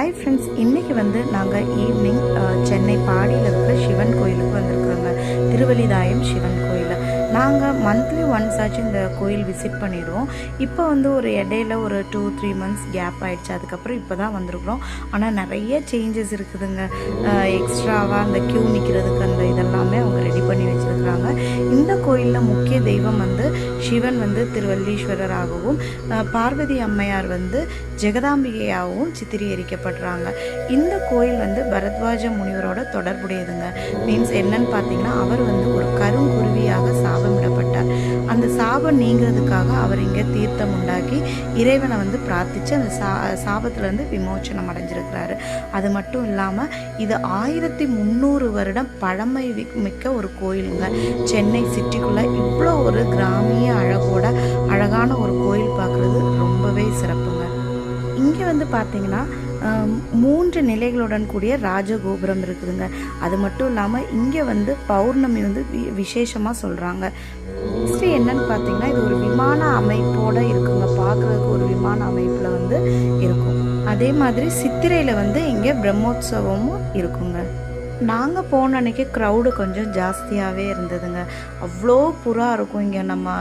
Hi friends, இன்றைக்கி நாங்கள் evening Chennai பாடியில் இருக்கிற சிவன் கோயிலுக்கு வந்திருக்கிறோங்க. திருவல்லிதாயம் சிவன் கோயில். நாங்கள் மந்த்லி ஒன்ஸ் ஆச்சு இந்த கோயில் விசிட் பண்ணிடுவோம். இப்போ ஒரு இடையில ஒரு 2-3 மந்த்ஸ் கேப் ஆகிடுச்சு. அதுக்கப்புறம் இப்போ தான் வந்திருக்கிறோம். ஆனால் நிறைய சேஞ்சஸ் இருக்குதுங்க. எக்ஸ்ட்ராவாக அந்த க்யூ நிற்கிறதுக்கு அந்த இதெல்லாமே அவங்க ரெடி பண்ணி வச்சுருக்குறாங்க. இந்த கோயிலில் முக்கிய தெய்வம் சிவன் திருவல்லீஸ்வரராகவும், பார்வதி அம்மையார் ஜெகதாம்பிகையாகவும் சித்திரீகரிக்கப்படுறாங்க. இந்த கோயில் பரத்வாஜ முனிவரோட தொடர்புடையதுங்க. மீன்ஸ் என்னன்னு பார்த்தீங்கன்னா, அவர் ஒரு கருங்குருவியாக சாபமிடப்பட்டார். அந்த சாபம் நீங்கிறதுக்காக அவர் இங்கே தீர்த்தம் உண்டாக்கி இறைவனை பிரார்த்தித்து அந்த சாபத்திலேருந்து விமோச்சனம் அடைஞ்சிருக்கிறாரு. அது மட்டும் இல்லாமல் இது 1300 வருடம் பழமை மிக்க ஒரு கோயிலுங்க. சென்னை சிட்டிக்குள்ளே இவ்வளோ ஒரு கிராமிய அழகோட அழகான ஒரு கோயில் பார்க்குறது ரொம்பவே சிறப்புங்க. இங்கே பார்த்தீங்கன்னா 3 நிலைகளுடன் கூடிய ராஜகோபுரம் இருக்குதுங்க. அது மட்டும் இல்லாமல் இங்கே பௌர்ணமி விசேஷமாக சொல்கிறாங்க. நெக்ஸ்ட்டு என்னன்னு பார்த்தீங்கன்னா, இது ஒரு விமான அமைப்போடு இருக்குங்க. பார்க்குறதுக்கு ஒரு விமான அமைப்பில் இருக்கும். அதே மாதிரி சித்திரையில் இங்கே பிரம்மோற்சவமும் இருக்குங்க. நாங்கள் போன அன்றைக்கி க்ரௌடு கொஞ்சம் ஜாஸ்தியாகவே இருந்ததுங்க. அவ்வளோ புறா இருக்கும் இங்கே. நம்ம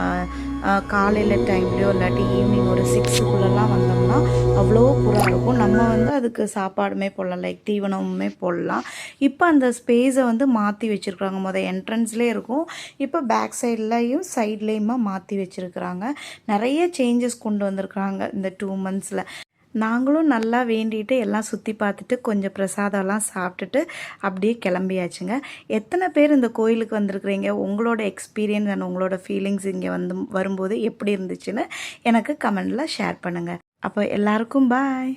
காலையில் டைம்லேயோ இல்லாட்டி ஈவினிங் ஒரு 6க்குள்ளெல்லாம் வந்தோம்னா அவ்வளோ புறா இருக்கும். நம்ம அதுக்கு சாப்பாடுமே போடலாம், லைக் தீவனமுமே போடலாம். இப்போ அந்த ஸ்பேஸை மாற்றி வச்சுருக்குறாங்க. என்ட்ரன்ஸ்லேயே இருக்கும். இப்போ பேக் சைட்லேயும் சைட்லேயுமா மாற்றி வச்சுருக்குறாங்க. நிறைய சேஞ்சஸ் கொண்டு வந்திருக்குறாங்க இந்த 2 மந்த்ஸில். நாங்களும் நல்லா வேண்டிட்டு எல்லாம் சுற்றி பார்த்துட்டு கொஞ்சம் பிரசாதம்லாம் சாப்பிட்டுட்டு அப்படியே கிளம்பியாச்சுங்க. எத்தனை பேர் இந்த கோயிலுக்கு வந்திருக்கிறீங்க? உங்களோட எக்ஸ்பீரியன்ஸ் அண்ட் உங்களோட ஃபீலிங்ஸ் இங்கே வரும்போது எப்படி இருந்துச்சுன்னு எனக்கு கமெண்டில் ஷேர் பண்ணுங்கள். அப்போ எல்லாருக்கும் பாய்.